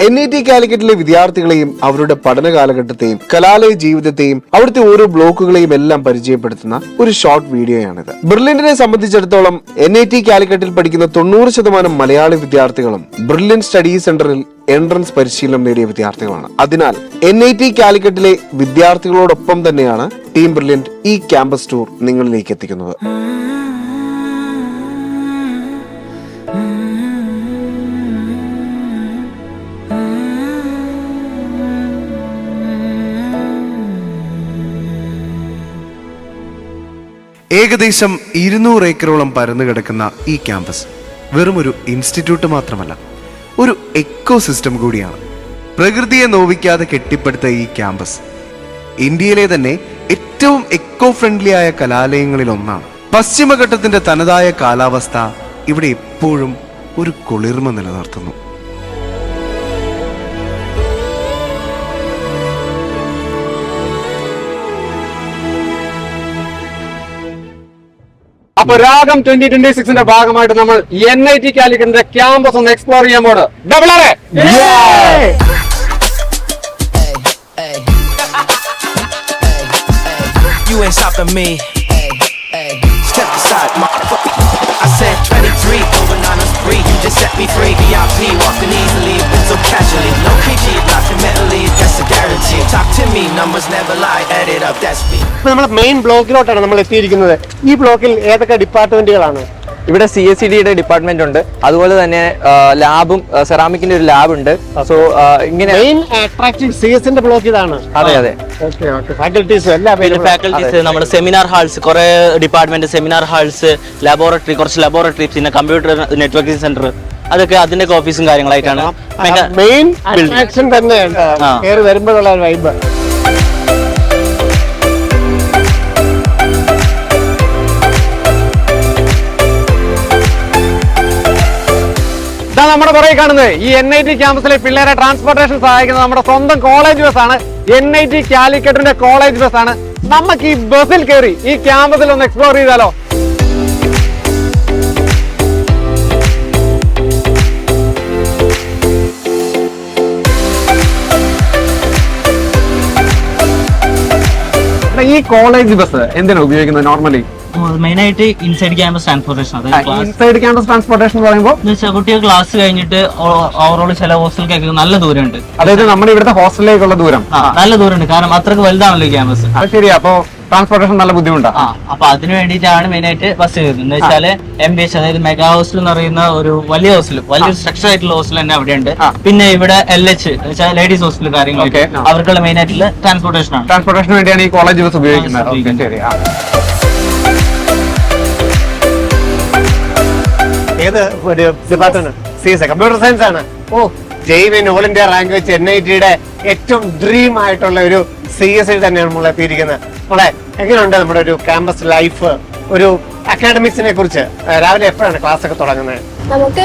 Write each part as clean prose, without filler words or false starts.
NIT കാലിക്കറ്റിലെ വിദ്യാർത്ഥികളെയും അവരുടെ പഠന കാലഘട്ടത്തെയും കലാലയ ജീവിതത്തെയും അവിടുത്തെ ഓരോ ബ്ലോക്കുകളെയും എല്ലാം പരിചയപ്പെടുത്തുന്ന ഒരു ഷോർട്ട് വീഡിയോയാണിത്. ബ്രില്യന്റിനെ സംബന്ധിച്ചിടത്തോളം NIT കാലിക്കറ്റിൽ പഠിക്കുന്ന 90% മലയാളി വിദ്യാർത്ഥികളും ബ്രില്യന്റ് സ്റ്റഡി സെന്ററിൽ എൻട്രൻസ് പരിശീലനം നേടിയ വിദ്യാർത്ഥികളാണ്. അതിനാൽ NIT കാലിക്കറ്റിലെ വിദ്യാർത്ഥികളോടൊപ്പം തന്നെയാണ് ടീം ബ്രില്യന്റ് ഈ ക്യാമ്പസ് ടൂർ നിങ്ങളിലേക്ക് എത്തിക്കുന്നത്. ഏകദേശം 200 ഏക്കറോളം പരന്നു കിടക്കുന്ന ഈ ക്യാമ്പസ് വെറുമൊരു ഇൻസ്റ്റിറ്റ്യൂട്ട് മാത്രമല്ല, ഒരു എക്കോ സിസ്റ്റം കൂടിയാണ്. പ്രകൃതിയെ നോവിക്കാതെ കെട്ടിപ്പടുത്ത ഈ ക്യാമ്പസ് ഇന്ത്യയിലെ തന്നെ ഏറ്റവും എക്കോ ഫ്രണ്ട്ലി ആയ കലാലയങ്ങളിൽ ഒന്നാണ്. പശ്ചിമഘട്ടത്തിന്റെ തനതായ കാലാവസ്ഥ ഇവിടെ എപ്പോഴും ഒരു കുളിർമ നിലനിർത്തുന്നു. അപ്പൊ രാഗം 2026ന്റെ ഭാഗമായിട്ട് നമ്മൾ NIT കാലിക്കറ്റിന്റെ ക്യാമ്പസ് ഒന്ന് എക്സ്പ്ലോർ ചെയ്യാൻ പോണ്. You ain't stopping me. Step aside, motherfucker. I said 23 over 9 is free. You just set me free. VIP walking easily, but so casually. No PG, documentally, that's a guarantee. Talk to me, numbers never lie. Add it up, that's me. നമ്മൾ main ബ്ലോക്കിലോട്ടാണ് നമ്മൾ എത്തിയിരിക്കുന്നത്. ഈ ബ്ലോക്കിൽ ഏതൊക്കെ ഡിപ്പാർട്ട്മെന്റുകളാണ്? ഇവിടെ CSCD department ഉണ്ട്, അതുപോലെ തന്നെ ലാബും സെറാമിക്കിന്റെ ഒരു ലാബ് ഉണ്ട്. സോ ഇങ്ങനെ മെയിൻ അട്രാക്റ്റീവ് CS-ന്റെ ബ്ലോക്ക് ഇതാണ്. അതെ അതെ. ഫാക്കൽറ്റീസ് എല്ലാം ഫാക്കൽറ്റീസ്, നമ്മുടെ സെമിനാർ ഹാൾസ്, കുറെ ഡിപ്പാർട്ട്മെന്റ് സെമിനാർ ഹാൾസ്, ലബോറട്ടറി, കുറച്ച് ലബോറട്ടറി, പിന്നെ കമ്പ്യൂട്ടർ നെറ്റ്വർക്കിംഗ് സെന്റർ, അതൊക്കെ അതിന്റെ ഓഫീസും കാര്യങ്ങളായിട്ടാണ്. മെയിൻ അട്രാക്ഷൻ തന്നെയാണ് കയറി വരുമ്പോഴുള്ള വൈബ്. നമ്മുടെ പുറകെ കാണുന്നത് ഈ NIT ക്യാമ്പസിലെ പിള്ളേരെ ട്രാൻസ്പോർട്ടേഷൻ സഹായിക്കുന്നത് നമ്മുടെ സ്വന്തം കോളേജ് ബസ് ആണ്. NIT കാലിക്കറ്റിന്റെ കോളേജ് ബസ് ആണ്. നമുക്ക് ഈ ബസ്സിൽ കയറി ഈ ക്യാമ്പസിൽ ഒന്ന് എക്സ്പ്ലോർ ചെയ്താലോ? ഈ കോളേജ് ബസ് എന്തിനാണ് ഉപയോഗിക്കുന്നത് നോർമലി? മെയിനായിട്ട് inside campus transportation. Inside campus transportation എന്ന് പറയുമ്പോൾ കുട്ടികൾ ക്ലാസ് കഴിഞ്ഞിട്ട് ഓവറോൾ ചില ഹോസ്റ്റലിലേക്ക് നല്ല ദൂരമുണ്ട്. അതായത് നമ്മുടെ ഇവിടുത്തെ ഹോസ്റ്റലിലേക്കുള്ള ദൂരം നല്ല ദൂരമുണ്ട്, കാരണം അത്രക്ക് വലുതാണല്ലോ ഈ ക്യാമ്പസ്. അത് ശരിയാ. അപ്പൊ ട്രാൻസ്പോർട്ടേഷൻ നല്ല ബുദ്ധിമുട്ടാണ്. അപ്പൊ അതിന് വേണ്ടിയിട്ടാണ് മെയിനായിട്ട് ബസ് ചെയ്യുന്നത്. എന്ന് വെച്ചാല് MBH, അതായത് മെഗാ ഹോസ്റ്റൽ എന്ന് പറയുന്ന ഒരു വലിയ ഹോസ്റ്റൽ, വലിയൊരു സ്ട്രക്ചർ ആയിട്ടുള്ള ഹോസ്റ്റൽ തന്നെ അവിടെ ഉണ്ട്. പിന്നെ ഇവിടെ LH ലേഡീസ് ഹോസ്റ്റൽ കാര്യങ്ങളൊക്കെ അവർക്കുള്ള മെയിൻ ആയിട്ടുള്ള ട്രാൻസ്പോർട്ടേഷൻ ആണ്. ട്രാൻസ്പോർട്ടേഷന് വേണ്ടിയാണ് ഈ കോളേജ് ബസ് ഉപയോഗിക്കുന്നത്. ശരി. ഏത് ഡിപ്പാർട്ട്മെന്റ്? CS, കമ്പ്യൂട്ടർ സയൻസ് ആണ്. ജെയിൻ ഓൾ ഇന്ത്യ റാങ്ക് വെച്ച് NIT-യുടെ ഏറ്റവും ഡ്രീം ആയിട്ടുള്ള ഒരു CS തന്നെയാണ് നമ്മൾ എത്തിയിരിക്കുന്നത്. നമ്മളെ എങ്ങനെയുണ്ട് നമ്മുടെ ഒരു ക്യാമ്പസ് ലൈഫ്, ഒരു അക്കാഡമിക്സിനെ കുറിച്ച്? രാവിലെ എപ്പോഴാണ് ക്ലാസ് ഒക്കെ തുടങ്ങുന്നത്? നമുക്ക്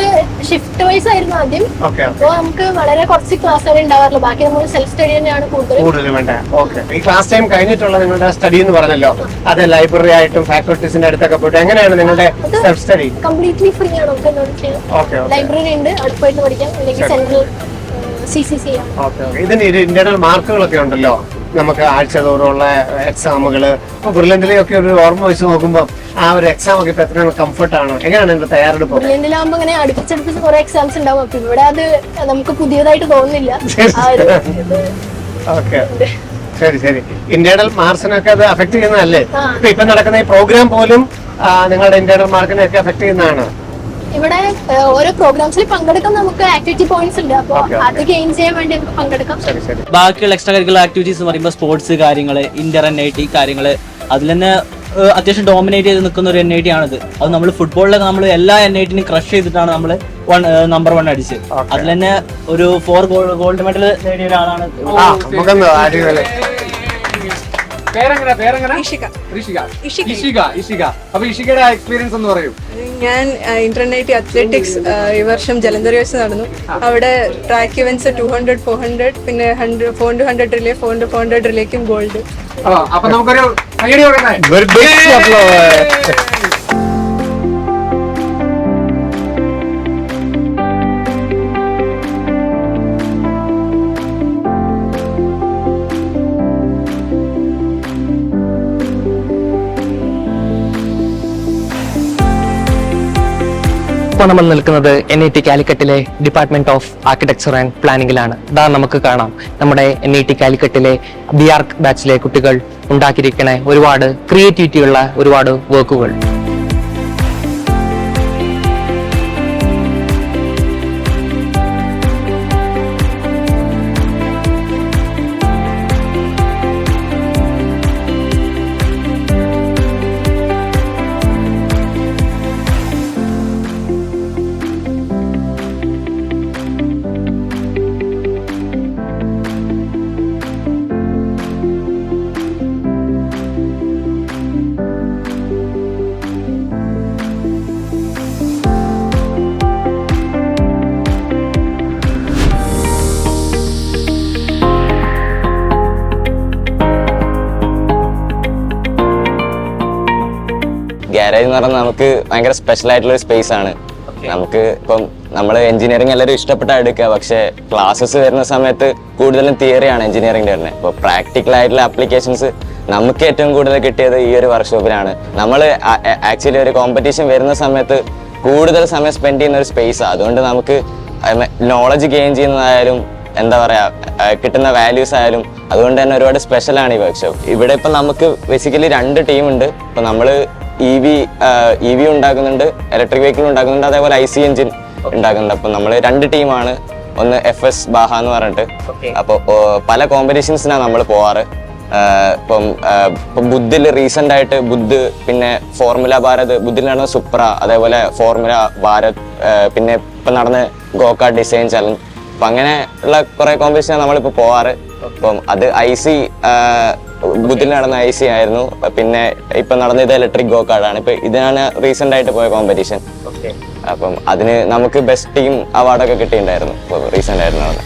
ഷിഫ്റ്റ് വൈസ് ആയിരുന്നു ആദ്യം. അപ്പൊ നമുക്ക് വളരെ കുറച്ച് ക്ലാസ്സുകൾ ഉണ്ടാവാറുള്ളൂ. ബാക്കി നമ്മൾ സെൽഫ് സ്റ്റഡി തന്നെയാണ് കൂടുതലും വേണ്ടത്. ഈ ക്ലാസ് ടൈം കഴിഞ്ഞിട്ടുള്ള നിങ്ങളുടെ സ്റ്റഡി എന്ന് പറഞ്ഞല്ലോ, അത് ലൈബ്രറി ആയിട്ടും ഫാക്കൽറ്റീസിന്റെ അടുത്തൊക്കെ പോയിട്ട് എങ്ങനെയാണ് നിങ്ങളുടെ സെൽഫ് സ്റ്റഡി? കംപ്ലീറ്റ്ലി ഫ്രീ ആണ്. നമുക്ക് ലൈബ്രറി ഉണ്ട്, അടുത്ത് പോയിട്ട് പഠിക്കാം, അല്ലെങ്കിൽ സെൻട്രൽ CCC. ഇതിന് ഇന്റേണൽ മാർക്കുകളൊക്കെ ഉണ്ടല്ലോ, നമുക്ക് ആഴ്ച തോറുള്ള എക്സാമുകള്. ബ്രില്യന്റിലൊക്കെ ഒരു ഓർമ്മ വെച്ച് നോക്കുമ്പോൾ ആ ഒരു എക്സാം ഒക്കെ ഇപ്പൊ എത്രയാണ് കംഫർട്ട് ആണ്? എങ്ങനെയാണ് എന്റെ തയ്യാറെടുപ്പ്? ബ്രില്യന്റിലാകുമ്പോ ഇങ്ങനെ അടുപ്പിച്ചടുപ്പിച്ച് കുറെ എക്സാംസ് ഉണ്ടാവും. അപ്പൊ ഇവിടെ അത് നമുക്ക് പുതിയതായിട്ട് തോന്നുന്നില്ല. ഓക്കെ, ശരി. ഇന്റേണൽ മാർക്സിനൊക്കെ അത് അഫക്ട് ചെയ്യുന്നതല്ലേ? ഇപ്പൊ നടക്കുന്ന ഈ പ്രോഗ്രാം പോലും നിങ്ങളുടെ ഇന്റേണൽ മാർക്കിനെ ഒക്കെ അഫക്ട് ചെയ്യുന്നതാണ്. ഇവിടെ ഓരോ പ്രോഗ്രാംസിൽ പങ്കെടുക്കാൻ നമുക്ക് ആക്ടിവിറ്റി പോയിന്റ്സ് ഉണ്ട്. അപ്പൊ അത് ഗെയിൻ ചെയ്യാൻ വേണ്ടി നമുക്ക് പങ്കെടുക്കാം. ബാക്കിയുള്ള എക്സ്ട്രാ കരിക്കുലർ ആക്ടിവിറ്റീസ് എന്ന് പറയുമ്പോൾ സ്പോർട്സ് കാര്യങ്ങള്, ഇന്റർ NIT കാര്യങ്ങള്, അതിൽ തന്നെ അത്യാവശ്യം ഡോമിനേറ്റ് ചെയ്ത് നിൽക്കുന്ന ഒരു NIT ആണിത്. അത് നമ്മൾ ഫുട്ബോളിലൊക്കെ നമ്മൾ എല്ലാ NIT-നും ക്രഷ് ചെയ്തിട്ടാണ് നമ്മൾ നമ്പർ 1 അടിച്ചത്. അതിൽ തന്നെ ഒരു 4 ഗോൾഡ് മെഡൽ നേടിയ ഒരാളാണ്. ഞാൻ ഇന്റർനെറ്റ് അത്ലറ്റിക്സ് ഈ വർഷം ജലന്ധർ വെച്ച് നടന്നു. അവിടെ ട്രാക്ക് ഇവന്റ്സ് 200, 400, പിന്നെ 400 റിലേ, 400 റിലേക്കും ഗോൾഡ്. അപ്പൊ നമുക്കൊരു ഇപ്പോൾ നമ്മൾ നിൽക്കുന്നത് NIT കാലിക്കറ്റിലെ ഡിപ്പാർട്ട്മെന്റ് ഓഫ് ആർക്കിടെക്ചർ ആൻഡ് പ്ലാനിങ്ങിലാണ്. ഇതാ നമുക്ക് കാണാം നമ്മുടെ NIT കാലിക്കറ്റിലെ BR ബാച്ചിലെ കുട്ടികൾ ഉണ്ടാക്കിയിരിക്കുന്ന ഒരുപാട് ക്രിയേറ്റിവിറ്റി ഉള്ള ഒരുപാട് വർക്കുകൾ. ഗാരേജ് എന്ന് പറഞ്ഞാൽ നമുക്ക് ഭയങ്കര സ്പെഷ്യൽ ആയിട്ടുള്ള ഒരു സ്പേസ് ആണ്. നമുക്ക് ഇപ്പം നമ്മൾ എഞ്ചിനീയറിംഗ് എല്ലാവരും ഇഷ്ടപ്പെട്ടാ എടുക്കുക, പക്ഷേ ക്ലാസ്സസ് വരുന്ന സമയത്ത് കൂടുതലും തിയറിയാണ് എഞ്ചിനീയറിംഗിന്റെ വരുന്നത്. ഇപ്പോൾ പ്രാക്ടിക്കൽ ആയിട്ടുള്ള ആപ്ലിക്കേഷൻസ് നമുക്ക് ഏറ്റവും കൂടുതൽ കിട്ടിയത് ഈ ഒരു വർക്ക്ഷോപ്പിലാണ്. നമ്മൾ ആക്ച്വലി ഒരു കോമ്പറ്റീഷൻ വരുന്ന സമയത്ത് കൂടുതൽ സമയം സ്പെൻഡ് ചെയ്യുന്ന ഒരു സ്പേസാണ്. അതുകൊണ്ട് നമുക്ക് നോളജ് ഗെയിൻ ചെയ്യുന്നതായാലും എന്താ പറയുക കിട്ടുന്ന വാല്യൂസ് ആയാലും അതുകൊണ്ട് തന്നെ ഒരുപാട് സ്പെഷ്യലാണ് ഈ വർക്ക്ഷോപ്പ്. ഇവിടെ ഇപ്പം നമുക്ക് ബേസിക്കലി 2 ടീമുണ്ട്. ഇപ്പം നമ്മൾ EV ഉണ്ടാക്കുന്നുണ്ട്, ഇലക്ട്രിക് വെഹിക്കിൾ ഉണ്ടാക്കുന്നുണ്ട്, അതേപോലെ IC എഞ്ചിൻ ഉണ്ടാക്കുന്നുണ്ട്. അപ്പം നമ്മൾ 2 ടീമാണ്. ഒന്ന് FS ബാഹ എന്ന് പറഞ്ഞിട്ട്. അപ്പോൾ പല കോമ്പറ്റീഷൻസിനാണ് നമ്മൾ പോവാറ്. ഇപ്പം ബുദ്ധിൽ റീസെന്റ് ആയിട്ട് ബുദ്ധ്, പിന്നെ ഫോർമുല ഭാരത്, ബുദ്ധിൽ നടന്ന സുപ്ര, അതേപോലെ ഫോർമുല ഭാരത്, പിന്നെ ഇപ്പം നടന്ന ഗോകാർട്ട് ഡിസൈൻ ചലഞ്ച്. അപ്പം അങ്ങനെ ഉള്ള കുറെ കോമ്പറ്റീഷനാണ് നമ്മളിപ്പോൾ പോവാറ്. അപ്പം അത് IC ബുദ്ധിൽ നടന്ന IC ആയിരുന്നു. പിന്നെ ഇപ്പൊ നടന്നത് ഇലക്ട്രിക് ഗോകാർട്ടാണ്. ഇപ്പൊ ഇതിനാണ് റീസെന്റ് ആയിട്ട് പോയ കോമ്പറ്റീഷൻ. അപ്പം അതിന് നമുക്ക് ബെസ്റ്റ് ടീം അവാർഡൊക്കെ കിട്ടിയിട്ടുണ്ടായിരുന്നു റീസെന്റ് ആയിരുന്നു അവിടെ.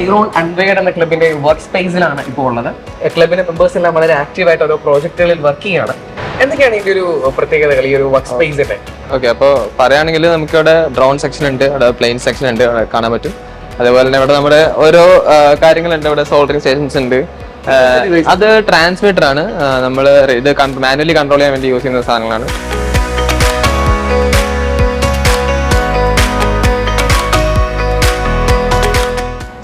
എയ്റോൺ അൺവെയർഡ് എന്ന ക്ലബിന്റെ വർക്ക് സ്പേസിലാണ് ഇപ്പോൾ ഉള്ളത്. ക്ലബിലെ മെമ്പേഴ്സ് എല്ലാം വളരെ ആക്റ്റീവായിട്ട് ഓരോ പ്രോജക്റ്റുകളിൽ വർക്ക് ചെയ്യാണ്. എന്തൊക്കെയാണ് ഇതിന്റെ ഒരു പ്രത്യേകതകൾ ഈ ഒരു വർക്ക് സ്പേസിന്റെ? ഓക്കെ, അപ്പോൾ പറയുകയാണെങ്കിൽ നമുക്കിവിടെ ഡ്രോൺ സെക്ഷൻ ഉണ്ട്, അവിടെ പ്ലെയിൻ സെക്ഷൻ ഉണ്ട്, അവിടെ കാണാൻ പറ്റും. അതേപോലെ തന്നെ ഇവിടെ നമ്മുടെ ഓരോ കാര്യങ്ങളുണ്ട്. ഇവിടെ സോൾഡറിംഗ് സ്റ്റേഷൻസ് ഉണ്ട്. അത് ട്രാൻസ്മിറ്റർ ആണ്. നമ്മൾ ഇത് മാനുവലി കൺട്രോൾ ചെയ്യാൻ വേണ്ടി യൂസ് ചെയ്യുന്ന സാധനങ്ങളാണ്.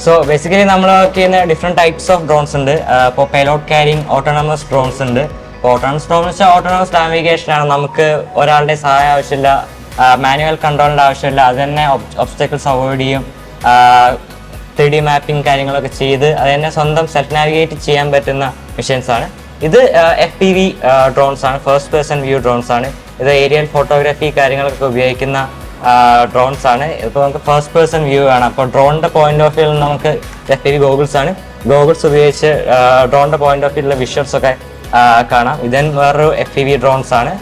സോ ബേസിക്കലി നമ്മൾ വർക്ക് ചെയ്യുന്ന ഡിഫറെൻറ്റ് ടൈപ്സ് ഓഫ് ഡ്രോൺസ് ഉണ്ട്. ഇപ്പോൾ പേലോഡ് ക്യാരിങ് ഓട്ടോണമസ് ഡ്രോൺസ് ഉണ്ട്. ഇപ്പോൾ ഓട്ടോണമസ് ഡ്രോൺ എന്ന് വെച്ചാൽ ഓട്ടോണമസ് നാവിഗേഷൻ ആണ്. നമുക്ക് ഒരാളുടെ സഹായം ആവശ്യമില്ല, മാനുവൽ കൺട്രോളിൻ്റെ ആവശ്യമില്ല. അത് തന്നെ ഒബ്സ്റ്റക്കിൾസ് അവോയ്ഡ് ചെയ്യും. 3D മാപ്പിംഗ് കാര്യങ്ങളൊക്കെ ചെയ്ത് അത് തന്നെ സ്വന്തം സെൽഫ് നാവിഗേറ്റ് ചെയ്യാൻ പറ്റുന്ന മെഷീൻസ് ആണ്. ഇത് FPV ഡ്രോൺസ് ആണ്, ഫസ്റ്റ് പേഴ്സൺ വ്യൂ ഡ്രോൺസ് ആണ്. ഇത് ഏരിയൽ ഫോട്ടോഗ്രാഫി കാര്യങ്ങളൊക്കെ ഉപയോഗിക്കുന്ന ഡ്രോൺസ് ആണ്. ഇപ്പോൾ നമുക്ക് ഫസ്റ്റ് പേഴ്സൺ വ്യൂ ആണ്. അപ്പോൾ ഡ്രോണിൻ്റെ പോയിന്റ് ഓഫ് വ്യൂവിൽ നമുക്ക് FPV ഗോഗിൾസ് ആണ്. ഗോഗിൾസ് ഉപയോഗിച്ച് ഡ്രോണിൻ്റെ പോയിന്റ് ഓഫ് വ്യൂവിലുള്ള വിഷ്വൽസ് ഒക്കെ കാണാം. ഇതൻ വേറൊരു FPV ഡ്രോൺസ് ആണ്,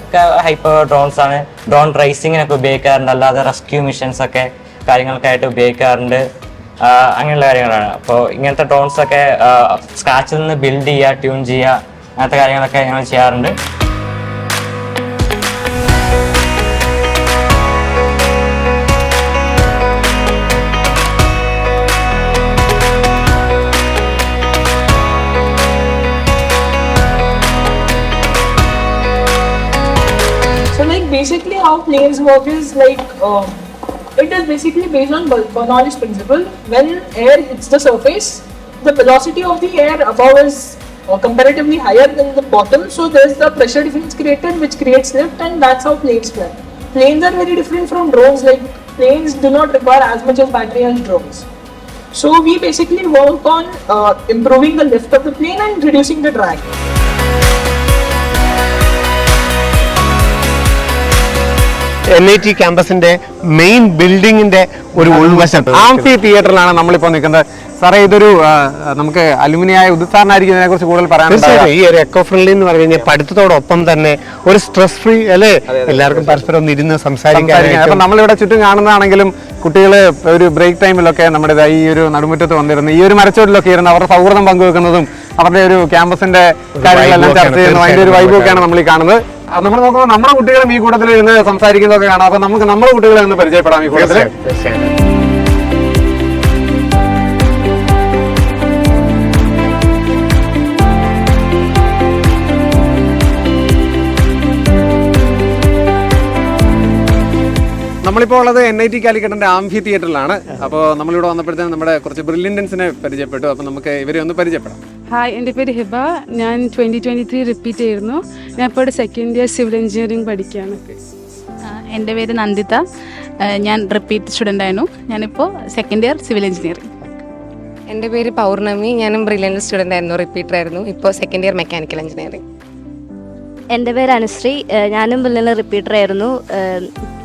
ഹൈപ്പർ ഡ്രോൺസ് ആണ്. ഡ്രോൺ റേസിങ്ങിനൊക്കെ ഉപയോഗിക്കാറുണ്ട്, അല്ലാതെ റെസ്ക്യൂ മിഷൻസ് ഒക്കെ കാര്യങ്ങൾക്കായിട്ട് ഉപയോഗിക്കാറുണ്ട്. അങ്ങനെയുള്ള കാര്യങ്ങളാണ്. അപ്പോൾ ഇങ്ങനത്തെ ഡ്രോൺസ് ഒക്കെ സ്ക്രാച്ചിൽ നിന്ന് ബിൽഡ് ചെയ്യുക, ട്യൂൺ ചെയ്യുക, അങ്ങനത്തെ കാര്യങ്ങളൊക്കെ ഞങ്ങൾ ചെയ്യാറുണ്ട്. Basically how planes work is like it is basically based on Bernoulli's principle. When air hits the surface, the velocity of the air above is comparatively higher than the bottom, so there is the pressure difference created which creates lift, and that's how planes fly. Planes are very different from drones. Like planes do not require as much of battery as drones. So we basically work on improving the lift of the plane and reducing the drag. NIT ക്യാമ്പസിന്റെ main ബിൽഡിങ്ങിന്റെ ഒരു ഉൾവശം amphi തിയേറ്ററിലാണ് നമ്മളിപ്പോൾ നിൽക്കുന്നത്. സാറേ ഇതൊരു നമുക്ക് അലുമിനിയായ ഉദിസാറിനായിരിക്കും ഇതിനെ കുറിച്ച് കൂടുതൽ തീർച്ചയായും ഈ ഒരു എക്കോ ഫ്രണ്ട്ലി എന്ന് പറഞ്ഞു കഴിഞ്ഞാൽ പഠിത്തത്തോടൊപ്പം തന്നെ ഒരു സ്ട്രെസ് ഫ്രീ അല്ലേ, എല്ലാവർക്കും പരസ്പരം ഒന്ന് ഇരുന്ന് സംസാരിക്കാൻ. അപ്പൊ നമ്മളിവിടെ ചുറ്റും കാണുന്നതാണെങ്കിലും കുട്ടികള് ഒരു ബ്രേക്ക് ടൈമിലൊക്കെ നമ്മുടെ ഈ ഒരു നടുമുറ്റത്ത് വന്നിരുന്നു ഈ ഒരു മരച്ചോട്ടിലൊക്കെ ഇരുന്ന് അവരുടെ സൗഹൃദം പങ്കുവെക്കുന്നതും അവരുടെ ഒരു ക്യാമ്പസിന്റെ കാര്യങ്ങളെല്ലാം ചർച്ച ചെയ്യുന്നതും അതിന്റെ ഒരു വൈബൊക്കെയാണ് നമ്മൾ ഈ കാണുന്നത്. നമ്മൾ നോക്കുമ്പോൾ നമ്മുടെ കുട്ടികളും ഈ കൂട്ടത്തിൽ ഇരുന്ന് സംസാരിക്കുന്നതൊക്കെ കാണാം. അപ്പൊ നമുക്ക് നമ്മുടെ കുട്ടികളെ ഒന്ന് പരിചയപ്പെടാം ഈ കൂട്ടത്തിൽ. നമ്മളിപ്പോൾ ഉള്ളത് NIT കാലിക്കറ്റിന്റെ ആംഫി തിയേറ്ററിലാണ്. അപ്പോൾ നമ്മളിവിടെ വന്നപ്പോഴത്തേനും നമ്മുടെ കുറച്ച് ബ്രില്യൻസിനെ പരിചയപ്പെട്ടു. അപ്പോൾ നമുക്ക് ഇവരെ ഒന്ന് പരിചയപ്പെടാം. ഹായ്, എൻ്റെ പേര് ഹിബ. ഞാൻ 2023 റിപ്പീറ്റ് ചെയ്യുന്നു. ഞാൻ ഇപ്പോൾ സെക്കൻഡ് ഇയർ സിവിൽ എഞ്ചിനീയറിംഗ് പഠിക്കുകയാണ്. എൻ്റെ പേര് നന്ദിത. ഞാൻ റിപ്പീറ്റ് സ്റ്റുഡൻ്റ് ആയിരുന്നു. ഞാനിപ്പോൾ സെക്കൻഡ് ഇയർ സിവിൽ എഞ്ചിനീയറിംഗ്. എൻ്റെ പേര് പൗർണമി. ഞാനും ബ്രില്യൻ്റ് സ്റ്റുഡൻ്റ് ആയിരുന്നു, റിപ്പീറ്റർ ആയിരുന്നു. ഇപ്പോൾ സെക്കൻഡ് ഇയർ മെക്കാനിക്കൽ എഞ്ചിനീയറിംഗ്. എൻ്റെ പേര് അനുശ്രീ. ഞാനും ബ്രില്യൻ്റ് റിപ്പീറ്റർ ആയിരുന്നു.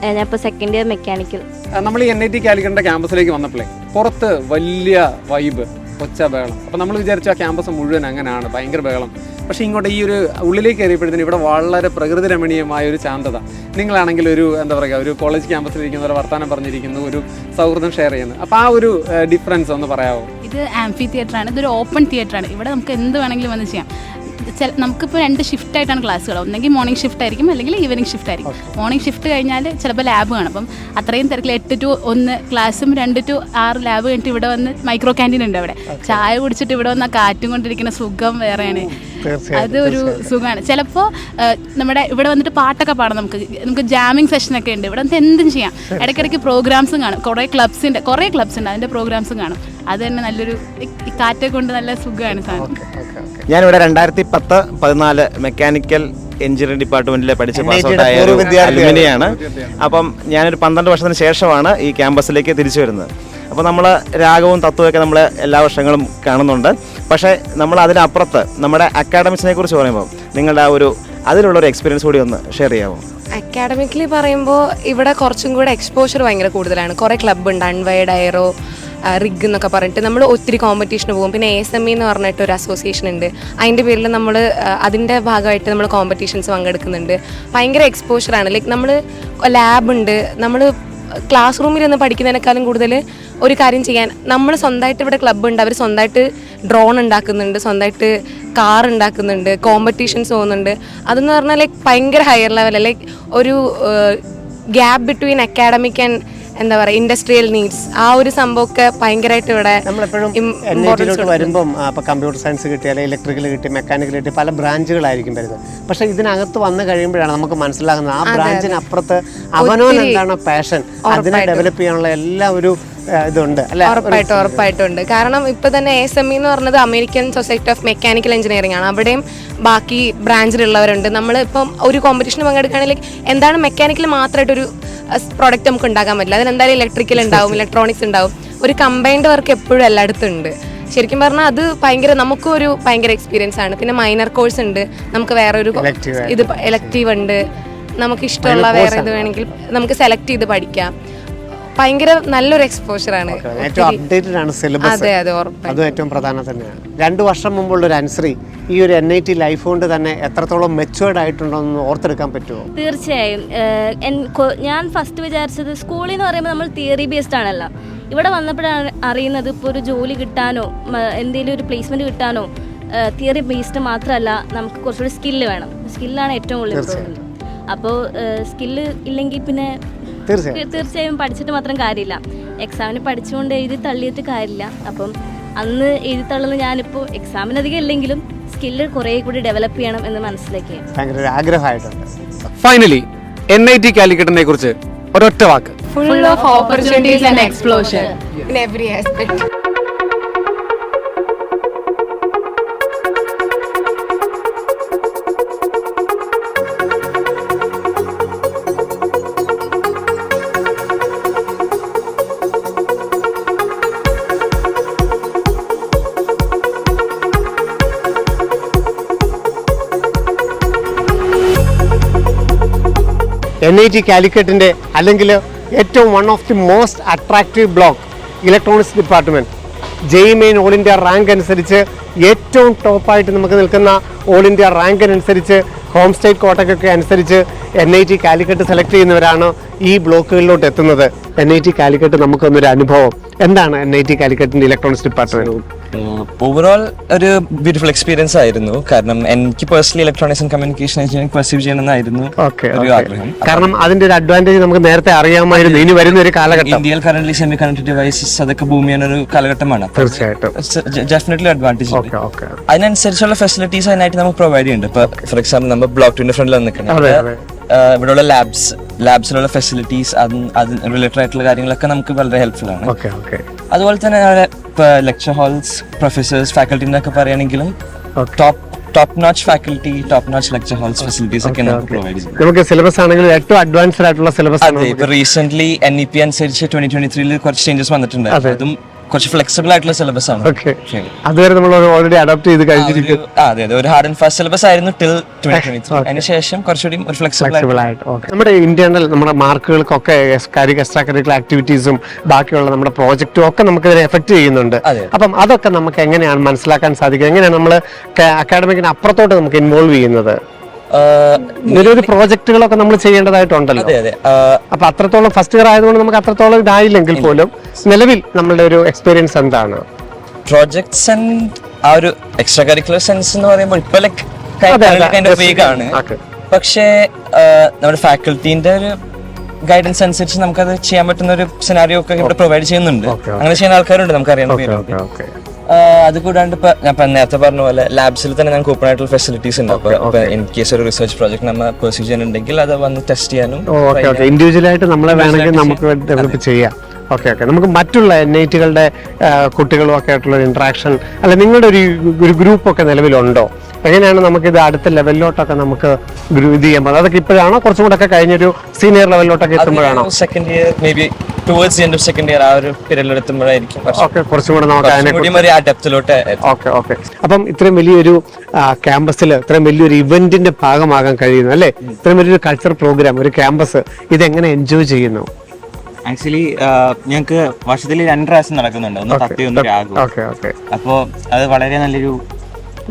ഞാനിപ്പോൾ സെക്കൻഡ് ഇയർ മെക്കാനിക്കൽ. നമ്മൾ ഈ NIT കാലിക്കറ്റിന്റെ ക്യാമ്പസിലേക്ക് വന്നപ്പോഴേ പുറത്ത് വലിയ വൈബ്, ഒച്ച ബഹളം. അപ്പോൾ നമ്മൾ വിചാരിച്ചു ആ ക്യാമ്പസ് മുഴുവൻ അങ്ങനെയാണ്, ഭയങ്കര ബഹളം. പക്ഷേ ഇങ്ങോട്ട് ഈ ഒരു ഉള്ളിലേക്ക് കയറിയപ്പോഴത്തേന് ഇവിടെ വളരെ പ്രകൃതി രമണീയമായ ഒരു ശാന്തത. നിങ്ങളാണെങ്കിൽ ഒരു എന്താ പറയുക, ഒരു കോളേജ് ക്യാമ്പസിലിരിക്കുന്നവരെ വർത്തമാനം പറഞ്ഞിരിക്കുന്നു, ഒരു സൗഹൃദം ഷെയർ ചെയ്യുന്നു. അപ്പോൾ ആ ഒരു ഡിഫറൻസ് ഒന്ന് പറയാമോ? ഇത് ആംഫി തിയേറ്ററാണ്. ഇതൊരു ഓപ്പൺ തിയേറ്ററാണ്. ഇവിടെ നമുക്ക് എന്ത് വേണമെങ്കിലും വന്ന് ചെയ്യാം. നമുക്കിപ്പോൾ 2 ഷിഫ്റ്റായിട്ടാണ് ക്ലാസ്സുകൾ. ഒന്നെങ്കിൽ മോർണിംഗ് ഷിഫ്റ്റ് ആയിരിക്കും, അല്ലെങ്കിൽ ഈവനിങ് ഷിഫ്റ്റ് ആയിരിക്കും. മോർണിംഗ് ഷിഫ്റ്റ് കഴിഞ്ഞാൽ ചിലപ്പോൾ ലാബ് കാണും. അപ്പം അത്രയും തിരക്കിൽ 8 to 1 ക്ലാസ്സും 2 to 6 ലാബ് കഴിഞ്ഞിട്ട് ഇവിടെ വന്ന് മൈക്രോ ക്യാൻറ്റീൻ ഉണ്ട്. അവിടെ ചായ കുടിച്ചിട്ട് ഇവിടെ വന്ന് കാറ്റും കൊണ്ടിരിക്കുന്ന സുഖം വേറെയാണ്. അത് ഒരു സുഖമാണ്. ചിലപ്പോൾ നമ്മുടെ ഇവിടെ വന്നിട്ട് പാട്ടൊക്കെ പാടാം. നമുക്ക് ജാമിങ് സെഷനൊക്കെ ഉണ്ട്. ഇവിടെ വന്നിട്ട് എന്തും ചെയ്യാം. ഇടയ്ക്കിടയ്ക്ക് പ്രോഗ്രാംസും കാണും. കുറേ ക്ലബ്സ് ഉണ്ട്, അതിൻ്റെ പ്രോഗ്രാംസും കാണും. അത് തന്നെ നല്ലൊരു കാറ്റൊക്കെ കൊണ്ട് നല്ല സുഖമാണ് സാധനം. ഞാനിവിടെ 2010-14 മെക്കാനിക്കൽ എഞ്ചിനീയറിംഗ് ഡിപ്പാർട്ട്മെന്റിൽ പഠിച്ച് പാസ് ഔട്ട് ആയ ഒരു അലുമിനിയാണ്. അപ്പം ഞാനൊരു 12 വർഷത്തിന് ശേഷമാണ് ഈ ക്യാമ്പസിലേക്ക് തിരിച്ചു വരുന്നത്. അപ്പോൾ നമ്മൾ രാഗവും തത്വമൊക്കെ നമ്മൾ എല്ലാ വർഷങ്ങളും കാണുന്നുണ്ട്. പക്ഷേ നമ്മൾ അതിനപ്പുറത്ത് നമ്മുടെ അക്കാഡമിക്സിനെ കുറിച്ച് പറയുമ്പോൾ നിങ്ങളുടെ ആ ഒരു അതിലുള്ളൊരു എക്സ്പീരിയൻസ് കൂടി ഒന്ന് ഷെയർ ചെയ്യാമോ? അക്കാഡമിക്കലി പറയുമ്പോൾ ഇവിടെ കുറച്ചും കൂടെ എക്സ്പോഷർ ഭയങ്കര കൂടുതലാണ്. കുറേ ക്ലബ്ബുണ്ട്, അൺവൈഡ് എയറോ, റിഗ് എന്നൊക്കെ പറഞ്ഞിട്ട് നമ്മൾ ഒത്തിരി കോമ്പറ്റീഷന് പോകും. പിന്നെ ASME എന്ന് പറഞ്ഞിട്ട് ഒരു അസോസിയേഷൻ ഉണ്ട്. അതിൻ്റെ പേരിൽ നമ്മൾ അതിൻ്റെ ഭാഗമായിട്ട് നമ്മൾ കോമ്പറ്റീഷൻസ് പങ്കെടുക്കുന്നുണ്ട്. ഭയങ്കര എക്സ്പോഷറാണ്. ലൈക്ക് നമ്മൾ ലാബുണ്ട്. നമ്മൾ ക്ലാസ് റൂമിൽ നിന്ന് പഠിക്കുന്നതിനേക്കാളും കൂടുതൽ ഒരു കാര്യം ചെയ്യാൻ നമ്മൾ സ്വന്തമായിട്ട് ഇവിടെ ക്ലബ്ബുണ്ട്. അവർ സ്വന്തമായിട്ട് ഡ്രോൺ ഉണ്ടാക്കുന്നുണ്ട്, സ്വന്തമായിട്ട് കാർ ഉണ്ടാക്കുന്നുണ്ട്, കോമ്പറ്റീഷൻസ് പോകുന്നുണ്ട്. അതെന്ന് പറഞ്ഞാൽ ലൈക്ക് ഭയങ്കര ഹയർ ലെവൽ. ലൈക്ക് ഒരു ഗ്യാപ്പ് ബിറ്റ്വീൻ അക്കാഡമിക് ആൻഡ് എന്താ പറയുക ഇൻഡസ്ട്രിയൽ നീഡ്സ്, ആ ഒരു സംഭവമൊക്കെ ഭയങ്കരമായിട്ട് ഇവിടെ നമ്മളെപ്പോഴും NIT വരുമ്പം ഇപ്പോൾ കമ്പ്യൂട്ടർ സയൻസ് കിട്ടി, അല്ലെങ്കിൽ ഇലക്ട്രിക്കൽ കിട്ടി, മെക്കാനിക്കൽ കിട്ടി, പല ബ്രാഞ്ചുകളായിരിക്കും വരുന്നത്. പക്ഷേ ഇതിനകത്ത് വന്ന് കഴിയുമ്പോഴാണ് നമുക്ക് മനസ്സിലാകുന്നത് ആ ബ്രാഞ്ചിനപ്പുറത്ത് അവനോൻ എന്താണ് പാഷൻ, അതിനെ ഡെവലപ്പ് ചെയ്യാനുള്ള എല്ലാ ഒരു ഇതുണ്ട് അല്ലെ? ഉറപ്പായിട്ടും ഉണ്ട്. കാരണം ഇപ്പൊ തന്നെ ASME എന്ന് പറഞ്ഞത് American society of mechanical engineering ആണ്. അവിടെയും ബാക്കി ബ്രാഞ്ചിലുള്ളവരുണ്ട്. നമ്മൾ ഇപ്പം ഒരു കോമ്പറ്റീഷന് പങ്കെടുക്കുകയാണെങ്കിൽ എന്താണ് മെക്കാനിക്കൽ മാത്രമായിട്ടൊരു പ്രോഡക്റ്റ് നമുക്ക് ഉണ്ടാക്കാൻ പറ്റില്ല. അതിനെന്തായാലും ഇലക്ട്രിക്കൽ ഉണ്ടാവും, ഇലക്ട്രോണിക്സ് ഉണ്ടാവും. ഒരു കമ്പൈൻഡ് വർക്ക് എപ്പോഴും എല്ലായിടത്തും ഉണ്ട്. ശരിക്കും പറഞ്ഞാൽ അത് ഭയങ്കര നമുക്കൊരു ഭയങ്കര എക്സ്പീരിയൻസ് ആണ്. പിന്നെ മൈനർ കോഴ്സ് ഉണ്ട്, നമുക്ക് വേറെ ഒരു ഇത് എലക്റ്റീവ് ഉണ്ട്. നമുക്ക് ഇഷ്ടമുള്ള വേറെ ഇത് വേണമെങ്കിൽ നമുക്ക് സെലക്ട് ചെയ്ത് പഠിക്കാം. ഭയങ്കര നല്ലൊരു എക്സ്പോഷറാണ്. ഏറ്റവും അപ്ഡേറ്റഡ് ആണ് സിലബസ്. അത് ഏറ്റവും പ്രധാനം തന്നെയാണ്. 2 വർഷം മുമ്പുള്ള ഒരു അനുശ്രീ ഈ ഒരു NIT ലൈഫ് കൊണ്ട് തന്നെ എത്രത്തോളം മെച്ചുവേർഡ് ആയിട്ടുണ്ടോ എന്ന് ഓർത്തെടുക്കാൻ പറ്റുമോ? തീർച്ചയായും. ഞാൻ ഫസ്റ്റ് വിചാരിച്ചത് സ്കൂളിൽ എന്ന് പറയുമ്പോൾ നമ്മൾ തിയറി ബേസ്ഡ് ആണല്ലോ. ഇവിടെ വന്നപ്പോഴാണ് അറിയുന്നത് ഇപ്പോൾ ഒരു ജോലി കിട്ടാനോ എന്തെങ്കിലും ഒരു പ്ലേസ്മെന്റ് കിട്ടാനോ തിയറി ബേസ്ഡ് മാത്രമല്ല, നമുക്ക് കുറച്ചുകൂടി സ്കില്ല് വേണം. സ്കില്ലാണ് ഏറ്റവും കൂടുതൽ ഇമ്പോർട്ടൻറ്റ്. അപ്പോൾ സ്കില്ല് ഇല്ലെങ്കിൽ പിന്നെ തീർച്ചയായും പഠിച്ചിട്ട് മാത്രം കാര്യമില്ല. എക്സാമിന് പഠിച്ചുകൊണ്ട് എഴുതി തള്ളിയിട്ട് കാര്യമില്ല. അപ്പം അന്ന് എഴുതി തള്ളുന്ന ഞാനിപ്പോൾ എക്സാമിനധികം ഇല്ലെങ്കിലും സ്കില്ല് കുറേ കൂടി ഡെവലപ്പ് ചെയ്യണം എന്ന് മനസ്സിലാക്കി ആഗ്രഹമായിട്ടുണ്ട്. ഫൈനലി NIT കാലിക്കറ്റിനെ കുറിച്ച് ഒരൊറ്റ വാക്ക്: full of opportunities and explosion in every aspect. NIT കാലിക്കറ്റിൻ്റെ അല്ലെങ്കിൽ ഏറ്റവും one of the most attractive block electronics department JEE main all India rank അനുസരിച്ച് ഏറ്റവും ടോപ്പായിട്ട് നമുക്ക് നിൽക്കുന്ന ഓൾ ഇന്ത്യ റാങ്കിനനുസരിച്ച് ഹോം സ്റ്റേറ്റ് കോട്ടയ്ക്കൊക്കെ അനുസരിച്ച് NIT കാലിക്കറ്റ് സെലക്ട് ചെയ്യുന്നവരാണ് ഈ ബ്ലോക്കുകളിലോട്ട് എത്തുന്നത്. NIT കാലിക്കറ്റ് നമുക്കൊന്നൊരു അനുഭവം എന്താണ്? NIT കാലിക്കറ്റിന്റെ ഇലക്ട്രോണിക്സ് ഡിപ്പാർട്ട്മെന്റ് ഓവറോൾ ഒരു ബ്യൂട്ടിഫുൾ എക്സ്പീരിയൻസ് ആയിരുന്നു. കാരണം എനിക്ക് personally electronics and communication engineering perceive ചെയ്യണമെന്നായിരുന്നു ഒരു ആഗ്രഹം. കാരണം അതിന്റെ ഒരു അഡ്വാൻറ്റേജ് നമുക്ക് നേരത്തെ അറിയാമായിരുന്നു. ഇനി വരുന്ന ഒരു കാലഘട്ടം ഇന്ത്യയിൽ കറന്റ് സെമി കണ്ടക്ടർ ഡിവൈസസ് അതൊക്കെ ബൂം ചെയ്യുന്ന ഒരു കാലഘട്ടമാണ്. തീർച്ചയായിട്ടും ഡെഫിനറ്റ്ലി അഡ്വാൻറ്റേജ്. അതിനനുസരിച്ചുള്ള ഫെസിലിറ്റീസ് അതിനായിട്ട് നമുക്ക് പ്രൊവൈഡ് ചെയ്യുന്നുണ്ട്. ഇപ്പൊ ഫോർ എക്സാമ്പിൾ നമ്മൾ ബ്ലോക്ക് 2 ഫ്രണ്ടിൽ നിൽക്കുന്നത് ഇവിടെയുള്ള ലാബ്സിലുള്ള ഫെസിലിറ്റീസ് അത് റിലേറ്റഡ് ആയിട്ടുള്ള കാര്യങ്ങളൊക്കെ നമുക്ക് വളരെ ഹെൽപ്ഫുൾ ആണ്. അതുപോലെ തന്നെ ഇപ്പൊ ലെക്ചർ ഹാൾസ്, പ്രൊഫസേഴ്സ്, ഫാക്കൽറ്റി എന്നൊക്കെ പറയുകയാണെങ്കിലും top notch faculty, top notch lecture halls facilities ഒക്കെ നമുക്ക് പ്രൊവൈഡ് ചെയ്യും. നമുക്ക് സിലബസ് ആണെങ്കിൽ ഏറ്റവും അഡ്വാൻസ്ഡ് ആയിട്ടുള്ള സിലബസ് ആണ്. ഇപ്പൊ റീസെന്റ് NEP അനുസരിച്ച് 2023 കുറച്ച് ചേഞ്ചസ് വന്നിട്ടുണ്ട്. അതും കുറച്ച് ഫ്ലെക്സിബിൾ ആയിട്ടുള്ള സിലബസ് ആണ്. അതുവരെ നമ്മൾ ഓൾറെഡി അഡോപ്റ്റ് ചെയ്ത് കഴിഞ്ഞിരിക്കും. അതെ, ഒരു ഹാർഡ് ആൻഡ് ഫാസ്റ്റ് സിലബസ് ആയിരുന്നു ടിൽ 2023. അതിനുശേഷം കുറച്ചുകൂടി ഒരു ഫ്ലെക്സിബിൾ ആയിട്ട് നമ്മുടെ ഇന്റേണൽ നമ്മുടെ മാർക്കുകൾക്കൊക്കെ എക്സ്ട്രാ കരിക്കുലർ ആക്ടിവിറ്റീസും ബാക്കിയുള്ള നമ്മുടെ പ്രോജക്റ്റും ഒക്കെ നമുക്ക് ഇതിനെ എഫക്ട് ചെയ്യുന്നുണ്ട്. അപ്പം അതൊക്കെ നമുക്ക് എങ്ങനെയാണ് മനസ്സിലാക്കാൻ സാധിക്കുക? എങ്ങനെയാണ് നമ്മൾ അക്കാഡമിക്കിന് അപ്പുറത്തോട്ട് നമുക്ക് ഇൻവോൾവ് ചെയ്യുന്നത്? നിരവധി പ്രോജക്റ്റുകളൊക്കെ നമ്മൾ ചെയ്യേണ്ടതായിട്ടുണ്ടല്ലോ. അപ്പൊ അത്രത്തോളം ഫസ്റ്റ് ഇയർ ആയതുകൊണ്ട് നമുക്ക് അത്രത്തോളം ഇതായില്ലെങ്കിൽ പോലും നിലവിൽ നമ്മളുടെ ഒരു എക്സ്പീരിയൻസ് എന്താണ്? പ്രോജക്ട്സ് ആൻഡ് ആ ഒരു എക്സ്ട്രാ കരിക്കുലർ സെൻസ് എന്ന് പറയുമ്പോൾ ഇപ്പൊ ആണ്. പക്ഷേ നമ്മുടെ ഫാക്കൽറ്റീന്റെ ഒരു ഗൈഡൻസ് അനുസരിച്ച് നമുക്കത് ചെയ്യാൻ പറ്റുന്ന ഒരു സിനാരിയോ ഒക്കെ ഇവിടെ പ്രൊവൈഡ് ചെയ്യുന്നുണ്ട്. അങ്ങനെ ചെയ്യുന്ന ആൾക്കാരുണ്ട്, നമുക്കറിയാം. അത് കൂടാണ്ട് ഇപ്പൊ ഞാൻ നേരത്തെ പറഞ്ഞ പോലെ ലാബ്സിൽ തന്നെ നമുക്ക് ഓപ്പൺ ആയിട്ടുള്ള ഫെസിലിറ്റീസ് ഉണ്ട്. അപ്പൊ ഇൻ കേസ് ഒരു റിസർച്ച് പ്രോജക്ട് നമ്മൾ പെർസ്യൂ ചെയ്യാനുണ്ടെങ്കിൽ അത് വന്ന് ടെസ്റ്റ് ചെയ്യാനും ഇൻഡിവിജ്വൽ ആയിട്ട് നമ്മളെ വേണമെങ്കിൽ നമുക്ക് ഡെവലപ്പ് ചെയ്യാം. നമുക്ക് മറ്റുള്ള NIT-കളുടെ കുട്ടികളും ഒക്കെ ആയിട്ടുള്ള ഇന്ററാക്ഷൻ അല്ല നിങ്ങളുടെ ഒരു ഗ്രൂപ്പൊക്കെ നിലവിലുണ്ടോ? എങ്ങനെയാണ് നമുക്കിത് അടുത്ത ലെവലിലോട്ടൊക്കെ നമുക്ക് ഇത് ചെയ്യാൻ പറ്റും? അതൊക്കെ ഇപ്പോഴാണോ കുറച്ചും കൂടെ ഒക്കെ കഴിഞ്ഞൊരു സീനിയർ ലെവലിലോട്ടൊക്കെ എത്തുമ്പോഴാണോ? Second year may be towards the end of second year ആ ഒരു പീരിയഡിൽ എത്തുമ്പോഴായിരിക്കും കുറച്ചും കൂടെ നമുക്ക് ആ ഡെപ്തിലോട്ട്. അപ്പം ഇത്രയും വലിയൊരു ക്യാമ്പസിൽ ഇത്രയും വലിയൊരു ഇവന്റിന്റെ ഭാഗമാകാൻ കഴിയുന്നു അല്ലേ? ഇത്രയും വലിയൊരു കൾച്ചർ പ്രോഗ്രാം, ഒരു ക്യാമ്പസ്, ഇതെങ്ങനെ എൻജോയ് ചെയ്യുന്നു? ആക്ച്വലി ഞങ്ങൾക്ക് വർഷത്തിൽ 2 പ്രാവശ്യം നടക്കുന്നുണ്ട്. ഒന്ന് തത്തി, ഒന്ന് രാഗു. അപ്പോ അത് വളരെ നല്ലൊരു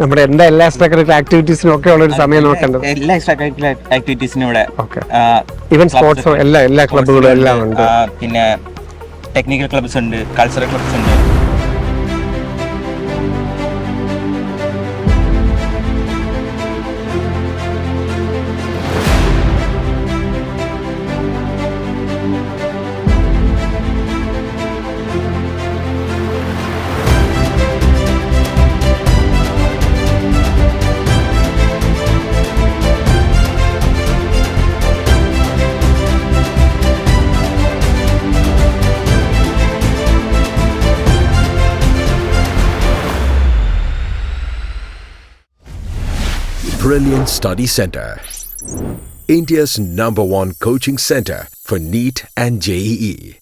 നമ്മുടെ എല്ലാ എക്സ്ട്രാ കരിക്കുലർ ആക്ടിവിറ്റീസിനും ഒക്കെ ഉള്ള ഒരു സമയം നോക്കേണ്ടത്. എല്ലാ എക്സ്ട്രാ കരിക്കുലർ ആക്ടിവിറ്റീസിനും ഇവിടെ ഈവൻ സ്പോർട്സും എല്ലാ ക്ലബ്ബുകളും എല്ലാം ഉണ്ട്. പിന്നെ ടെക്നിക്കൽ ക്ലബ്സ് ഉണ്ട്, കൾച്ചറൽ ക്ലബ്സ് ഉണ്ട്. Brilliant Study Center, India's #1 coaching center for NEET and JEE.